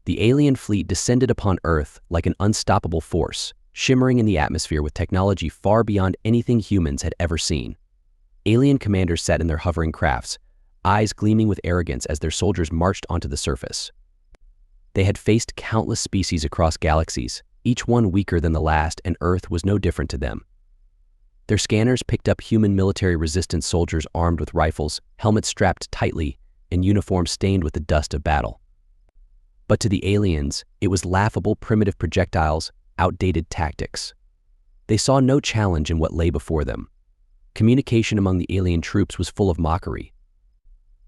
The alien fleet descended upon Earth like an unstoppable force, shimmering in the atmosphere with technology far beyond anything humans had ever seen. Alien commanders sat in their hovering crafts, eyes gleaming with arrogance as their soldiers marched onto the surface. They had faced countless species across galaxies, each one weaker than the last, and Earth was no different to them. Their scanners picked up human military resistance soldiers armed with rifles, helmets strapped tightly, and uniforms stained with the dust of battle. But to the aliens, it was laughable primitive projectiles, outdated tactics. They saw no challenge in what lay before them. Communication among the alien troops was full of mockery.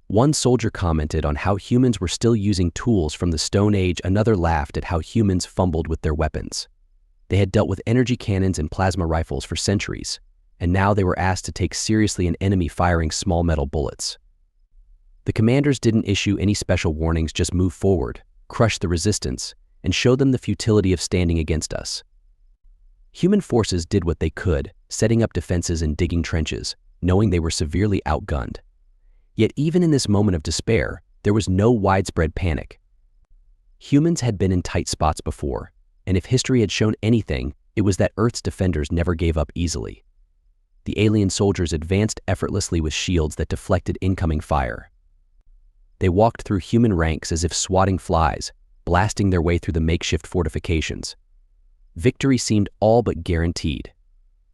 One soldier commented on how humans were still using tools from the Stone Age. Another laughed at how humans fumbled with their weapons. They had dealt with energy cannons and plasma rifles for centuries, and now they were asked to take seriously an enemy firing small metal bullets. The commanders didn't issue any special warnings, just move forward, crush the resistance, and show them the futility of standing against us. Human forces did what they could, setting up defenses and digging trenches, knowing they were severely outgunned. Yet even in this moment of despair, there was no widespread panic. Humans had been in tight spots before, and if history had shown anything, it was that Earth's defenders never gave up easily. The alien soldiers advanced effortlessly with shields that deflected incoming fire. They walked through human ranks as if swatting flies, blasting their way through the makeshift fortifications. Victory seemed all but guaranteed.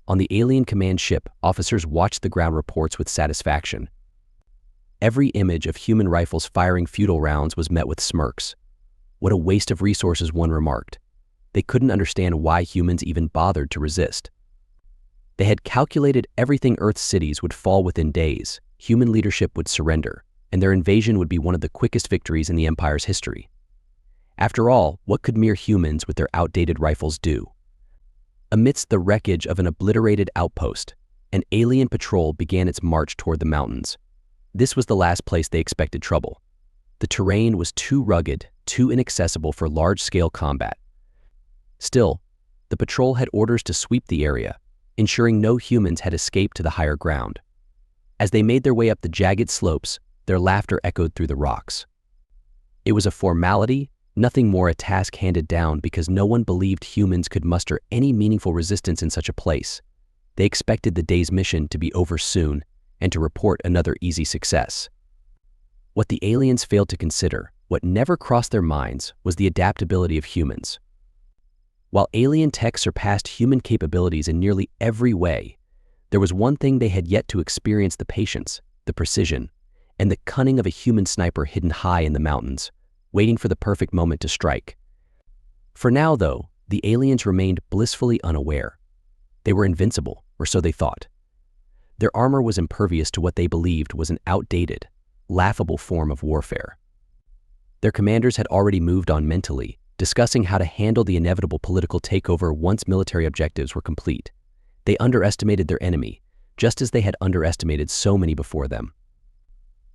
On the alien command ship, officers watched the ground reports with satisfaction. Every image of human rifles firing futile rounds was met with smirks. What a waste of resources, one remarked. They couldn't understand why humans even bothered to resist. They had calculated everything. Earth's cities would fall within days, human leadership would surrender, and their invasion would be one of the quickest victories in the Empire's history. After all, what could mere humans with their outdated rifles do? Amidst the wreckage of an obliterated outpost, an alien patrol began its march toward the mountains. This was the last place they expected trouble. The terrain was too rugged, too inaccessible for large-scale combat. Still, the patrol had orders to sweep the area, ensuring no humans had escaped to the higher ground. As they made their way up the jagged slopes, their laughter echoed through the rocks. It was a formality, nothing more, a task handed down because no one believed humans could muster any meaningful resistance in such a place. They expected the day's mission to be over soon and to report another easy success. What the aliens failed to consider, what never crossed their minds, was the adaptability of humans. While alien tech surpassed human capabilities in nearly every way, there was one thing they had yet to experience: the patience, the precision, and the cunning of a human sniper hidden high in the mountains, waiting for the perfect moment to strike. For now, though, the aliens remained blissfully unaware. They were invincible, or so they thought. Their armor was impervious to what they believed was an outdated, laughable form of warfare. Their commanders had already moved on mentally, discussing how to handle the inevitable political takeover once military objectives were complete. They underestimated their enemy, just as they had underestimated so many before them.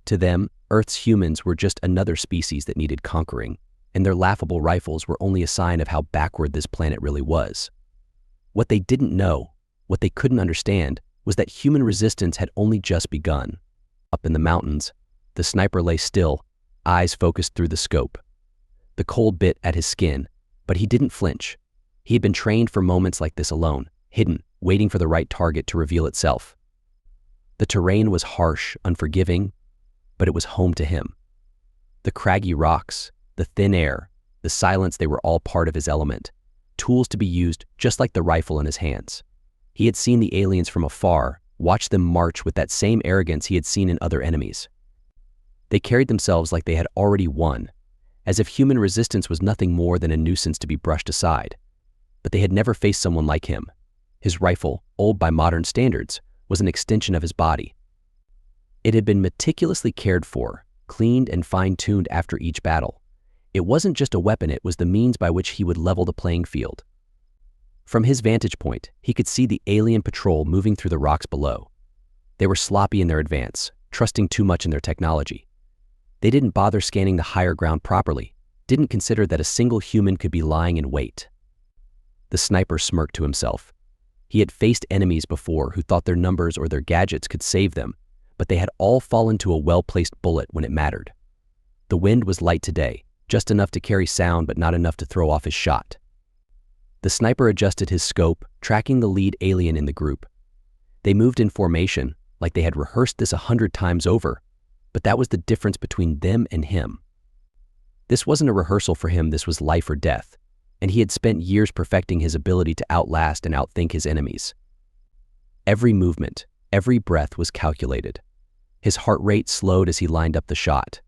To them, Earth's humans were just another species that needed conquering, and their laughable rifles were only a sign of how backward this planet really was. What they didn't know, what they couldn't understand, was that human resistance had only just begun. Up in the mountains, the sniper lay still, eyes focused through the scope. The cold bit at his skin, but he didn't flinch. He had been trained for moments like this alone, hidden, waiting for the right target to reveal itself. The terrain was harsh, unforgiving, but it was home to him. The craggy rocks, the thin air, the silence, they were all part of his element, tools to be used just like the rifle in his hands. He had seen the aliens from afar, watched them march with that same arrogance he had seen in other enemies. They carried themselves like they had already won, as if human resistance was nothing more than a nuisance to be brushed aside. But they had never faced someone like him. His rifle, old by modern standards, was an extension of his body. It had been meticulously cared for, cleaned and fine-tuned after each battle. It wasn't just a weapon, it was the means by which he would level the playing field. From his vantage point, he could see the alien patrol moving through the rocks below. They were sloppy in their advance, trusting too much in their technology. They didn't bother scanning the higher ground properly, didn't consider that a single human could be lying in wait. The sniper smirked to himself. He had faced enemies before who thought their numbers or their gadgets could save them, but they had all fallen to a well-placed bullet when it mattered. The wind was light today, just enough to carry sound but not enough to throw off his shot. The sniper adjusted his scope, tracking the lead alien in the group. They moved in formation, like they had rehearsed this 100 times over, but that was the difference between them and him. This wasn't a rehearsal for him, this was life or death, and he had spent years perfecting his ability to outlast and outthink his enemies. Every movement, every breath was calculated. His heart rate slowed as he lined up the shot.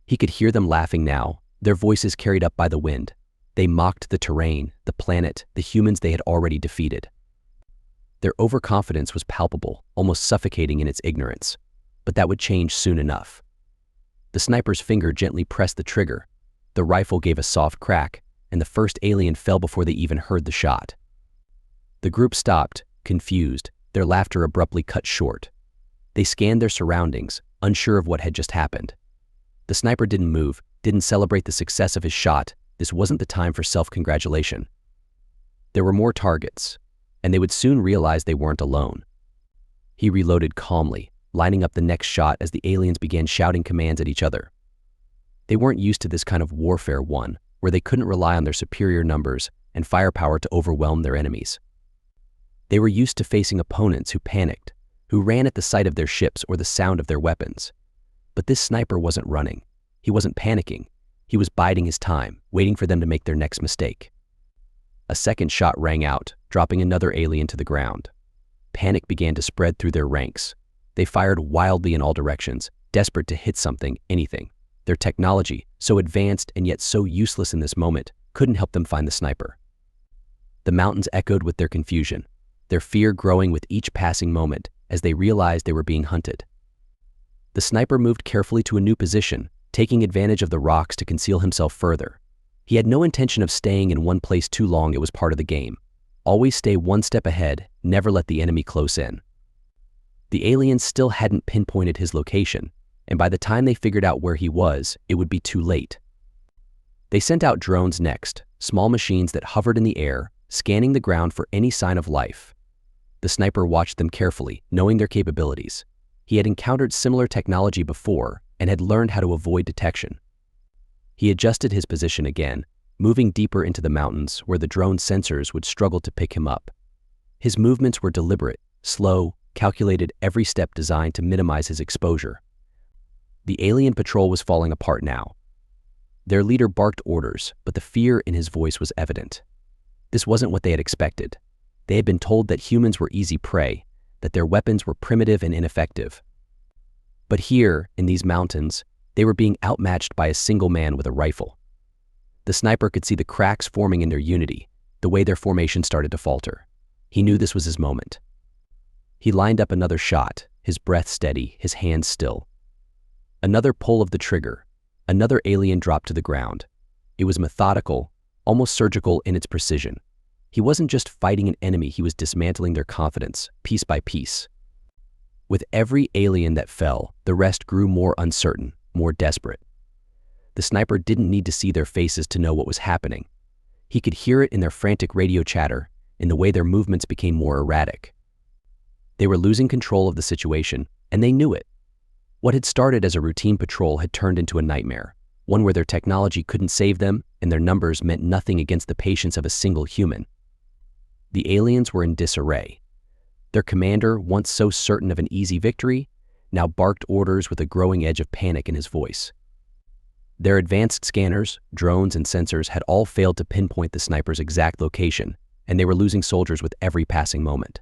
He could hear them laughing now, their voices carried up by the wind. They mocked the terrain, the planet, the humans they had already defeated. Their overconfidence was palpable, almost suffocating in its ignorance, but that would change soon enough. The sniper's finger gently pressed the trigger. The rifle gave a soft crack, and the first alien fell before they even heard the shot. The group stopped, confused, their laughter abruptly cut short. They scanned their surroundings, unsure of what had just happened. The sniper didn't move, didn't celebrate the success of his shot. This wasn't the time for self-congratulation. There were more targets, and they would soon realize they weren't alone. He reloaded calmly, lining up the next shot as the aliens began shouting commands at each other. They weren't used to this kind of warfare, where they couldn't rely on their superior numbers and firepower to overwhelm their enemies. They were used to facing opponents who panicked, who ran at the sight of their ships or the sound of their weapons. But this sniper wasn't running. He wasn't panicking. He was biding his time, waiting for them to make their next mistake. A second shot rang out, dropping another alien to the ground. Panic began to spread through their ranks. They fired wildly in all directions, desperate to hit something, anything. Their technology, so advanced and yet so useless in this moment, couldn't help them find the sniper. The mountains echoed with their confusion, their fear growing with each passing moment as they realized they were being hunted. The sniper moved carefully to a new position, taking advantage of the rocks to conceal himself further. He had no intention of staying in one place too long. It was part of the game. Always stay one step ahead, never let the enemy close in. The aliens still hadn't pinpointed his location, and by the time they figured out where he was, it would be too late. They sent out drones next, small machines that hovered in the air, scanning the ground for any sign of life. The sniper watched them carefully, knowing their capabilities. He had encountered similar technology before and had learned how to avoid detection. He adjusted his position again, moving deeper into the mountains where the drone's sensors would struggle to pick him up. His movements were deliberate, slow, calculated, every step designed to minimize his exposure. The alien patrol was falling apart now. Their leader barked orders, but the fear in his voice was evident. This wasn't what they had expected. They had been told that humans were easy prey, that their weapons were primitive and ineffective. But here, in these mountains, they were being outmatched by a single man with a rifle. The sniper could see the cracks forming in their unity, the way their formation started to falter. He knew this was his moment. He lined up another shot, his breath steady, his hands still. Another pull of the trigger. Another alien dropped to the ground. It was methodical, almost surgical in its precision. He wasn't just fighting an enemy, he was dismantling their confidence, piece by piece. With every alien that fell, the rest grew more uncertain, more desperate. The sniper didn't need to see their faces to know what was happening. He could hear it in their frantic radio chatter, in the way their movements became more erratic. They were losing control of the situation, and they knew it. What had started as a routine patrol had turned into a nightmare, one where their technology couldn't save them and their numbers meant nothing against the patience of a single human. The aliens were in disarray. Their commander, once so certain of an easy victory, now barked orders with a growing edge of panic in his voice. Their advanced scanners, drones, and sensors had all failed to pinpoint the sniper's exact location, and they were losing soldiers with every passing moment.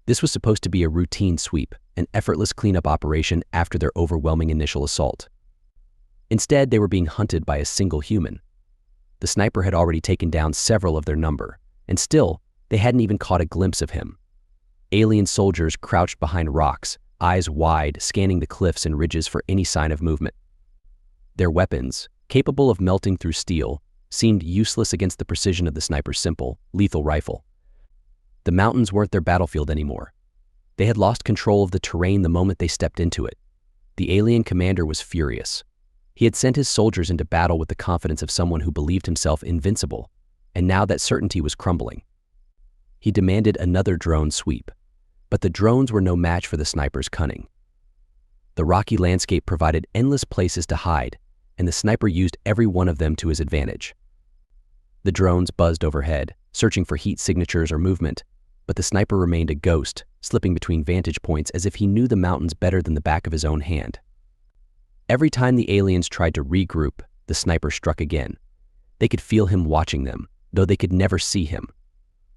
This was supposed to be a routine sweep, an effortless cleanup operation after their overwhelming initial assault. Instead, they were being hunted by a single human. The sniper had already taken down several of their number, and still, they hadn't even caught a glimpse of him. Alien soldiers crouched behind rocks, eyes wide, scanning the cliffs and ridges for any sign of movement. Their weapons, capable of melting through steel, seemed useless against the precision of the sniper's simple, lethal rifle. The mountains weren't their battlefield anymore. They had lost control of the terrain the moment they stepped into it. The alien commander was furious. He had sent his soldiers into battle with the confidence of someone who believed himself invincible, and now that certainty was crumbling. He demanded another drone sweep, but the drones were no match for the sniper's cunning. The rocky landscape provided endless places to hide, and the sniper used every one of them to his advantage. The drones buzzed overhead, searching for heat signatures or movement, but the sniper remained a ghost, slipping between vantage points as if he knew the mountains better than the back of his own hand. Every time the aliens tried to regroup, the sniper struck again. They could feel him watching them, though they could never see him.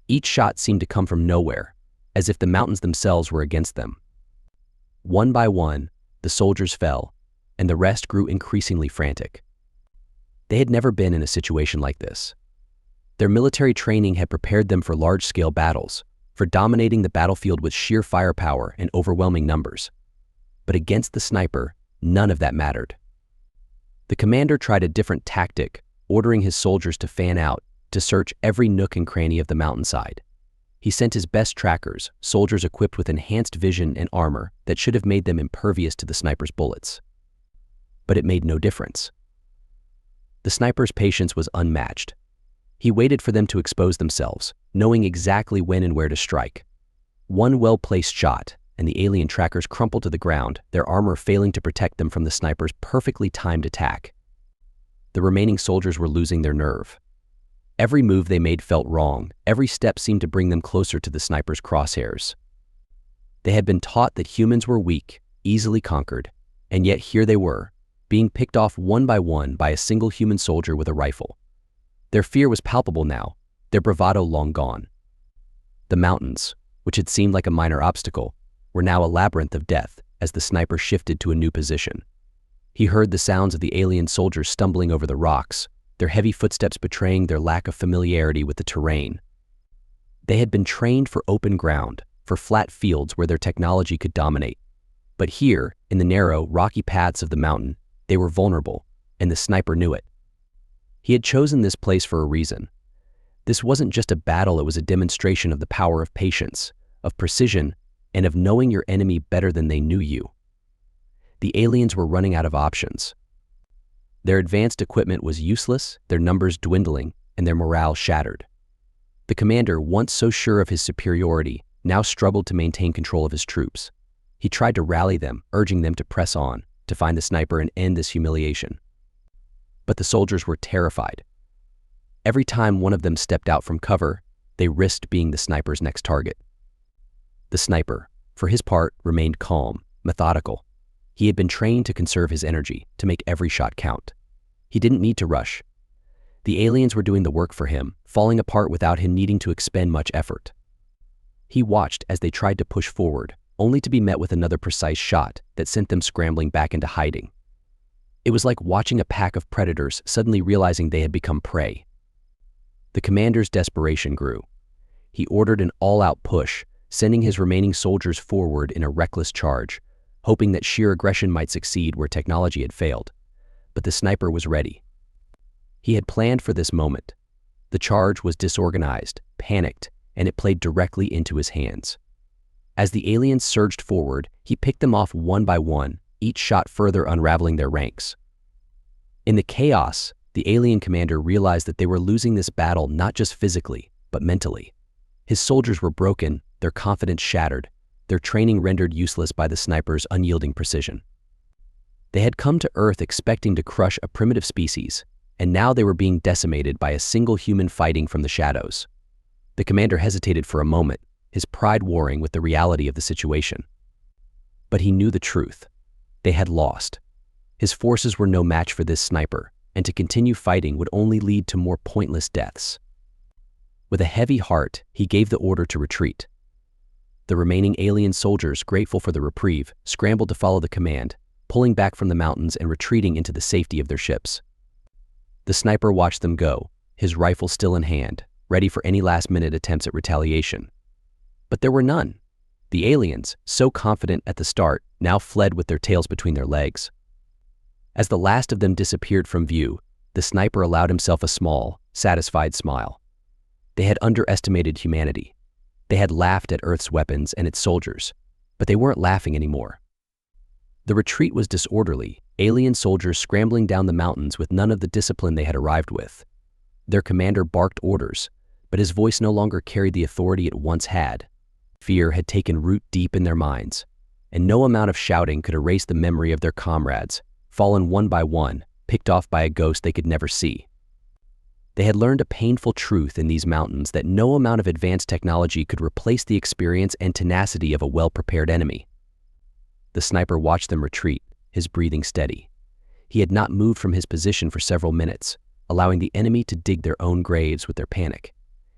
Each shot seemed to come from nowhere, as if the mountains themselves were against them. One by one, the soldiers fell, and the rest grew increasingly frantic. They had never been in a situation like this. Their military training had prepared them for large-scale battles, for dominating the battlefield with sheer firepower and overwhelming numbers. But against the sniper, none of that mattered. The commander tried a different tactic, ordering his soldiers to fan out, to search every nook and cranny of the mountainside. He sent his best trackers, soldiers equipped with enhanced vision and armor that should have made them impervious to the sniper's bullets. But it made no difference. The sniper's patience was unmatched. He waited for them to expose themselves, knowing exactly when and where to strike. One well-placed shot, and the alien trackers crumpled to the ground, their armor failing to protect them from the sniper's perfectly timed attack. The remaining soldiers were losing their nerve. Every move they made felt wrong. Every step seemed to bring them closer to the sniper's crosshairs. They had been taught that humans were weak, easily conquered, and yet here they were, being picked off one by a single human soldier with a rifle. Their fear was palpable now, their bravado long gone. The mountains, which had seemed like a minor obstacle, were now a labyrinth of death as the sniper shifted to a new position. He heard the sounds of the alien soldiers stumbling over the rocks, their heavy footsteps betraying their lack of familiarity with the terrain. They had been trained for open ground, for flat fields where their technology could dominate. But here, in the narrow, rocky paths of the mountain, they were vulnerable, and the sniper knew it. He had chosen this place for a reason. This wasn't just a battle, it was a demonstration of the power of patience, of precision, and of knowing your enemy better than they knew you. The aliens were running out of options. Their advanced equipment was useless, their numbers dwindling, and their morale shattered. The commander, once so sure of his superiority, now struggled to maintain control of his troops. He tried to rally them, urging them to press on, to find the sniper and end this humiliation. But the soldiers were terrified. Every time one of them stepped out from cover, they risked being the sniper's next target. The sniper, for his part, remained calm, methodical. He had been trained to conserve his energy, to make every shot count. He didn't need to rush. The aliens were doing the work for him, falling apart without him needing to expend much effort. He watched as they tried to push forward, only to be met with another precise shot that sent them scrambling back into hiding. It was like watching a pack of predators suddenly realizing they had become prey. The commander's desperation grew. He ordered an all-out push, sending his remaining soldiers forward in a reckless charge, hoping that sheer aggression might succeed where technology had failed. But the sniper was ready. He had planned for this moment. The charge was disorganized, panicked, and it played directly into his hands. As the aliens surged forward, he picked them off one by one, each shot further unraveling their ranks. In the chaos, the alien commander realized that they were losing this battle not just physically, but mentally. His soldiers were broken, their confidence shattered, their training rendered useless by the sniper's unyielding precision. They had come to Earth expecting to crush a primitive species, and now they were being decimated by a single human fighting from the shadows. The commander hesitated for a moment, his pride warring with the reality of the situation. But he knew the truth. They had lost. His forces were no match for this sniper, and to continue fighting would only lead to more pointless deaths. With a heavy heart, he gave the order to retreat. The remaining alien soldiers, grateful for the reprieve, scrambled to follow the command, pulling back from the mountains and retreating into the safety of their ships. The sniper watched them go, his rifle still in hand, ready for any last-minute attempts at retaliation. But there were none. The aliens, so confident at the start, now fled with their tails between their legs. As the last of them disappeared from view, the sniper allowed himself a small, satisfied smile. They had underestimated humanity. They had laughed at Earth's weapons and its soldiers, but they weren't laughing anymore. The retreat was disorderly, alien soldiers scrambling down the mountains with none of the discipline they had arrived with. Their commander barked orders, but his voice no longer carried the authority it once had. Fear had taken root deep in their minds, and no amount of shouting could erase the memory of their comrades, fallen one by one, picked off by a ghost they could never see. They had learned a painful truth in these mountains that no amount of advanced technology could replace the experience and tenacity of a well-prepared enemy. The sniper watched them retreat, his breathing steady. He had not moved from his position for several minutes, allowing the enemy to dig their own graves with their panic.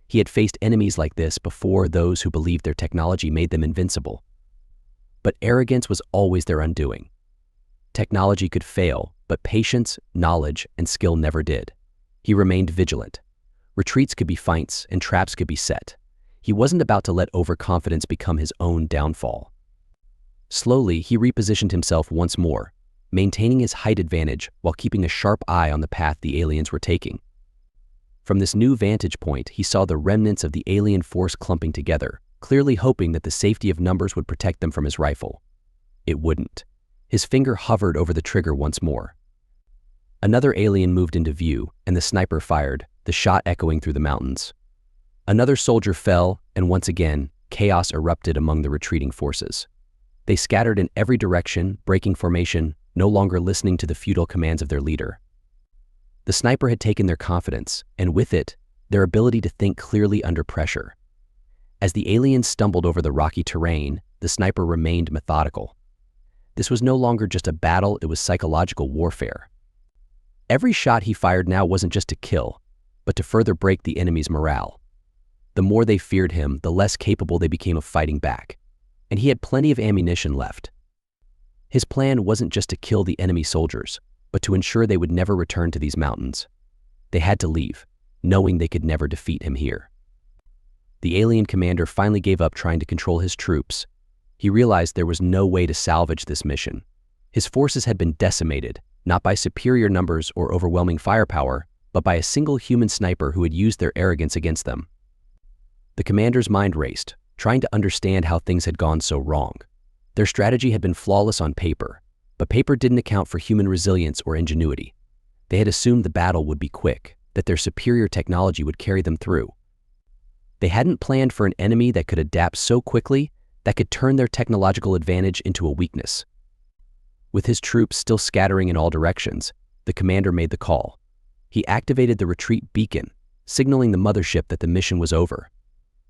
He had faced enemies like this before, those who believed their technology made them invincible. But arrogance was always their undoing. Technology could fail, but patience, knowledge, and skill never did. He remained vigilant. Retreats could be feints and traps could be set. He wasn't about to let overconfidence become his own downfall. Slowly, he repositioned himself once more, maintaining his height advantage while keeping a sharp eye on the path the aliens were taking. From this new vantage point, he saw the remnants of the alien force clumping together, clearly hoping that the safety of numbers would protect them from his rifle. It wouldn't. His finger hovered over the trigger once more. Another alien moved into view, and the sniper fired, the shot echoing through the mountains. Another soldier fell, and once again, chaos erupted among the retreating forces. They scattered in every direction, breaking formation, no longer listening to the futile commands of their leader. The sniper had taken their confidence, and with it, their ability to think clearly under pressure. As the aliens stumbled over the rocky terrain, the sniper remained methodical. This was no longer just a battle, it was psychological warfare. Every shot he fired now wasn't just to kill, but to further break the enemy's morale. The more they feared him, the less capable they became of fighting back, and he had plenty of ammunition left. His plan wasn't just to kill the enemy soldiers, but to ensure they would never return to these mountains. They had to leave, knowing they could never defeat him here. The alien commander finally gave up trying to control his troops. He realized there was no way to salvage this mission. His forces had been decimated, not by superior numbers or overwhelming firepower, but by a single human sniper who had used their arrogance against them. The commander's mind raced, trying to understand how things had gone so wrong. Their strategy had been flawless on paper, but paper didn't account for human resilience or ingenuity. They had assumed the battle would be quick, that their superior technology would carry them through. They hadn't planned for an enemy that could adapt so quickly that could turn their technological advantage into a weakness. With his troops still scattering in all directions, the commander made the call. He activated the retreat beacon, signaling the mothership that the mission was over.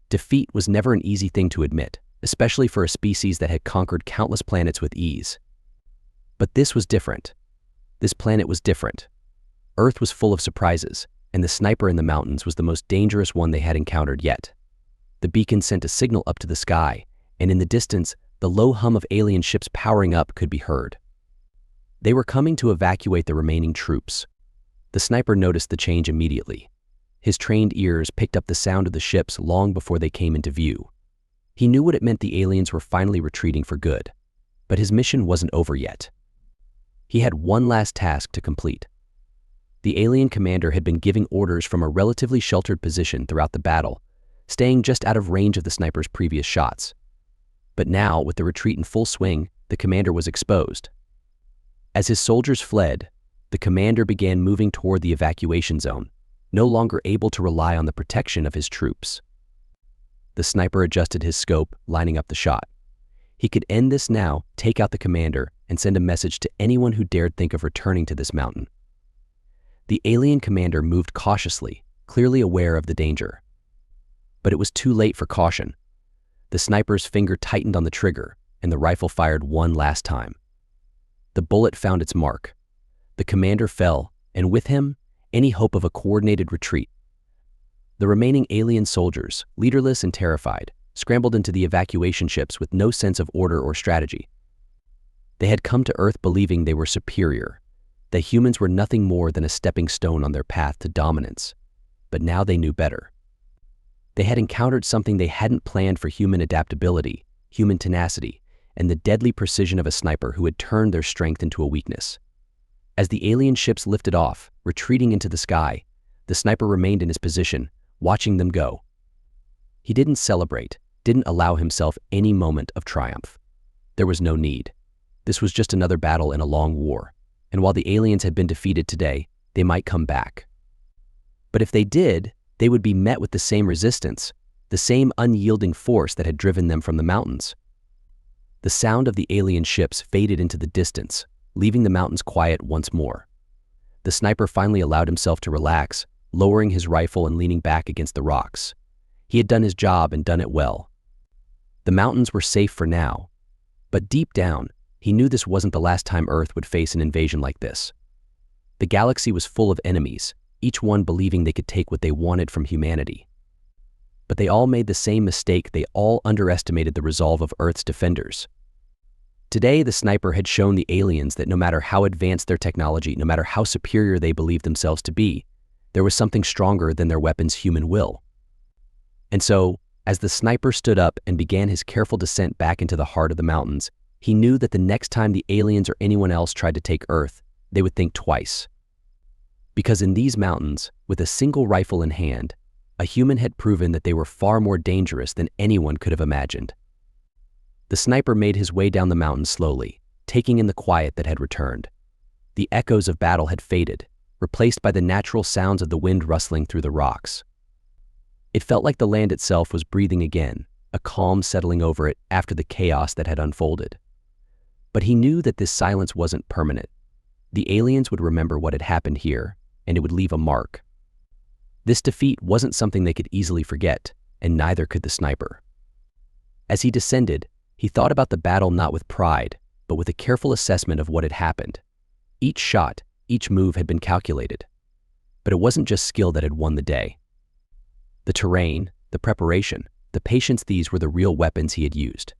Defeat was never an easy thing to admit, especially for a species that had conquered countless planets with ease. But this was different. This planet was different. Earth was full of surprises, and the sniper in the mountains was the most dangerous one they had encountered yet. The beacon sent a signal up to the sky, and in the distance, the low hum of alien ships powering up could be heard. They were coming to evacuate the remaining troops. The sniper noticed the change immediately. His trained ears picked up the sound of the ships long before they came into view. He knew what it meant: the aliens were finally retreating for good. But his mission wasn't over yet. He had one last task to complete. The alien commander had been giving orders from a relatively sheltered position throughout the battle, staying just out of range of the sniper's previous shots. But now, with the retreat in full swing, the commander was exposed. As his soldiers fled, the commander began moving toward the evacuation zone, no longer able to rely on the protection of his troops. The sniper adjusted his scope, lining up the shot. He could end this now, take out the commander, and send a message to anyone who dared think of returning to this mountain. The alien commander moved cautiously, clearly aware of the danger. But it was too late for caution. The sniper's finger tightened on the trigger, and the rifle fired one last time. The bullet found its mark. The commander fell, and with him, any hope of a coordinated retreat. The remaining alien soldiers, leaderless and terrified, scrambled into the evacuation ships with no sense of order or strategy. They had come to Earth believing they were superior, that humans were nothing more than a stepping stone on their path to dominance. But now they knew better. They had encountered something they hadn't planned for: human adaptability, human tenacity, and the deadly precision of a sniper who had turned their strength into a weakness. As the alien ships lifted off, retreating into the sky, the sniper remained in his position, watching them go. He didn't celebrate, didn't allow himself any moment of triumph. There was no need. This was just another battle in a long war, and while the aliens had been defeated today, they might come back. But if they did, they would be met with the same resistance, the same unyielding force that had driven them from the mountains. The sound of the alien ships faded into the distance, leaving the mountains quiet once more. the sniper finally allowed himself to relax, lowering his rifle and leaning back against the rocks. He had done his job and done it well. The mountains were safe for now, but deep down, he knew this wasn't the last time Earth would face an invasion like this. The galaxy was full of enemies, each one believing they could take what they wanted from humanity. But they all made the same mistake. They all underestimated the resolve of Earth's defenders. Today, the sniper had shown the aliens that no matter how advanced their technology, no matter how superior they believed themselves to be, there was something stronger than their weapon's human will. And so, as the sniper stood up and began his careful descent back into the heart of the mountains, he knew that the next time the aliens or anyone else tried to take Earth, they would think twice. Because in these mountains, with a single rifle in hand, a human had proven that they were far more dangerous than anyone could have imagined. The sniper made his way down the mountain slowly, taking in the quiet that had returned. The echoes of battle had faded, replaced by the natural sounds of the wind rustling through the rocks. It felt like the land itself was breathing again, a calm settling over it after the chaos that had unfolded. But he knew that this silence wasn't permanent. The aliens would remember what had happened here, and it would leave a mark. This defeat wasn't something they could easily forget, and neither could the sniper. As he descended, he thought about the battle not with pride, but with a careful assessment of what had happened. Each shot, each move had been calculated. But it wasn't just skill that had won the day. The terrain, the preparation, the patience, these were the real weapons he had used.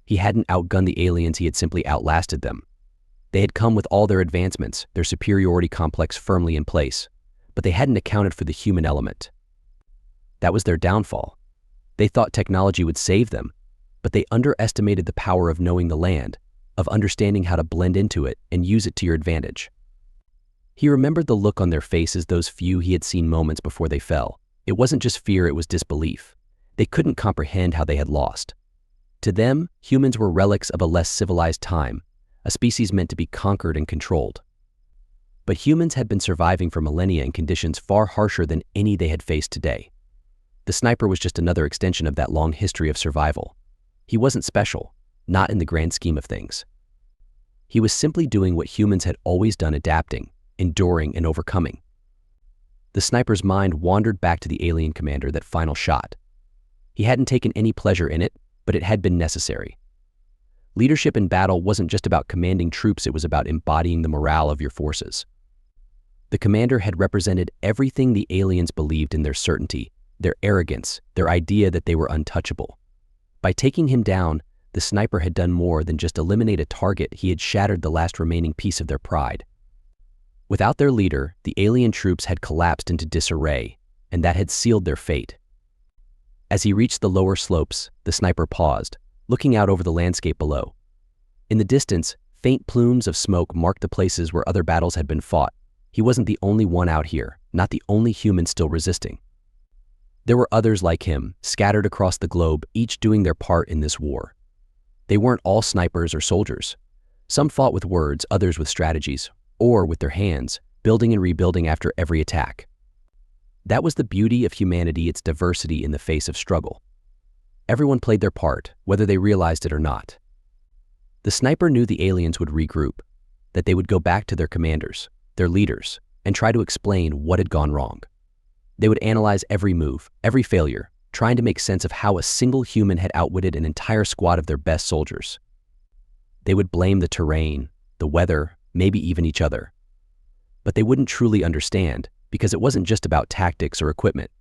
He hadn't outgunned the aliens, he had simply outlasted them. They had come with all their advancements, their superiority complex firmly in place, but they hadn't accounted for the human element. That was their downfall. They thought technology would save them, but they underestimated the power of knowing the land, of understanding how to blend into it and use it to your advantage. He remembered the look on their faces, those few he had seen moments before they fell. It wasn't just fear, it was disbelief. They couldn't comprehend how they had lost. To them, humans were relics of a less civilized time, a species meant to be conquered and controlled. But humans had been surviving for millennia in conditions far harsher than any they had faced today. The sniper was just another extension of that long history of survival. He wasn't special, not in the grand scheme of things. He was simply doing what humans had always done, adapting, enduring, and overcoming. The sniper's mind wandered back to the alien commander, that final shot. He hadn't taken any pleasure in it, but it had been necessary. Leadership in battle wasn't just about commanding troops, it was about embodying the morale of your forces. The commander had represented everything the aliens believed in: their certainty, their arrogance, their idea that they were untouchable. By taking him down, the sniper had done more than just eliminate a target, he had shattered the last remaining piece of their pride. Without their leader, the alien troops had collapsed into disarray, and that had sealed their fate. As he reached the lower slopes, the sniper paused, looking out over the landscape below. In the distance, faint plumes of smoke marked the places where other battles had been fought. He wasn't the only one out here, not the only human still resisting. There were others like him, scattered across the globe, each doing their part in this war. They weren't all snipers or soldiers. Some fought with words, others with strategies, or with their hands, building and rebuilding after every attack. That was the beauty of humanity, its diversity in the face of struggle. Everyone played their part, whether they realized it or not. The sniper knew the aliens would regroup, that they would go back to their commanders, their leaders, and try to explain what had gone wrong. They would analyze every move, every failure, trying to make sense of how a single human had outwitted an entire squad of their best soldiers. They would blame the terrain, the weather, maybe even each other. But they wouldn't truly understand, because it wasn't just about tactics or equipment.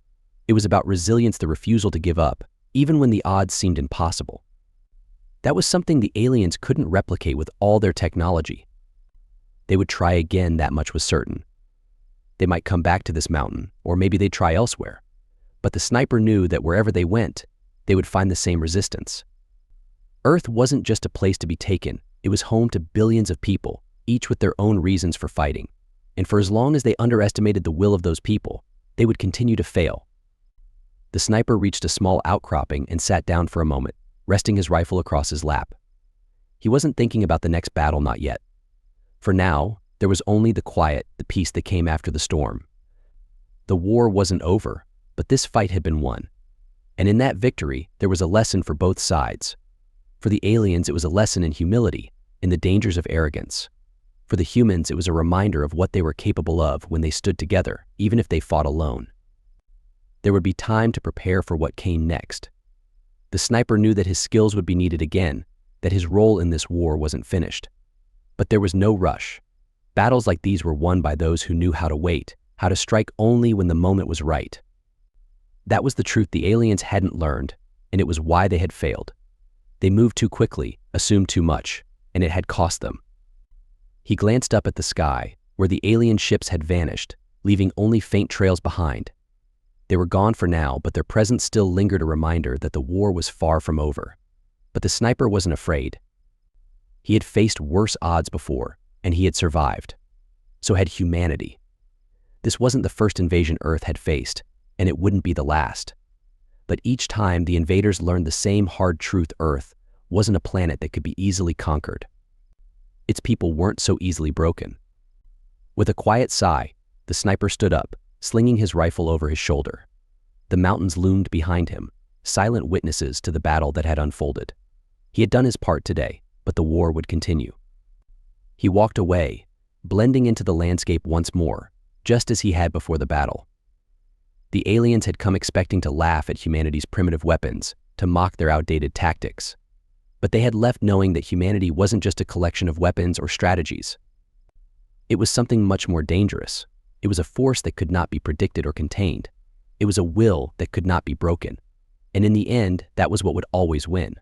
It was about resilience, the refusal to give up, even when the odds seemed impossible. That was something the aliens couldn't replicate with all their technology. They would try again, that much was certain. They might come back to this mountain, or maybe they'd try elsewhere. But the sniper knew that wherever they went, they would find the same resistance. Earth wasn't just a place to be taken, it was home to billions of people, each with their own reasons for fighting. And for as long as they underestimated the will of those people, they would continue to fail. The sniper reached a small outcropping and sat down for a moment, resting his rifle across his lap. He wasn't thinking about the next battle, not yet. For now, there was only the quiet, the peace that came after the storm. The war wasn't over, but this fight had been won. And in that victory, there was a lesson for both sides. For the aliens, it was a lesson in humility, in the dangers of arrogance. For the humans, it was a reminder of what they were capable of when they stood together, even if they fought alone. There would be time to prepare for what came next. The sniper knew that his skills would be needed again, that his role in this war wasn't finished. But there was no rush. Battles like these were won by those who knew how to wait, how to strike only when the moment was right. That was the truth the aliens hadn't learned, and it was why they had failed. They moved too quickly, assumed too much, and it had cost them. He glanced up at the sky, where the alien ships had vanished, leaving only faint trails behind. They were gone for now, but their presence still lingered, a reminder that the war was far from over. But the sniper wasn't afraid. He had faced worse odds before, and he had survived. So had humanity. This wasn't the first invasion Earth had faced, and it wouldn't be the last. But each time the invaders learned the same hard truth: Earth wasn't a planet that could be easily conquered. Its people weren't so easily broken. With a quiet sigh, the sniper stood up, slinging his rifle over his shoulder. The mountains loomed behind him, silent witnesses to the battle that had unfolded. He had done his part today, but the war would continue. He walked away, blending into the landscape once more, just as he had before the battle. The aliens had come expecting to laugh at humanity's primitive weapons, to mock their outdated tactics. But they had left knowing that humanity wasn't just a collection of weapons or strategies. It was something much more dangerous. It was a force that could not be predicted or contained. It was a will that could not be broken. And in the end, that was what would always win.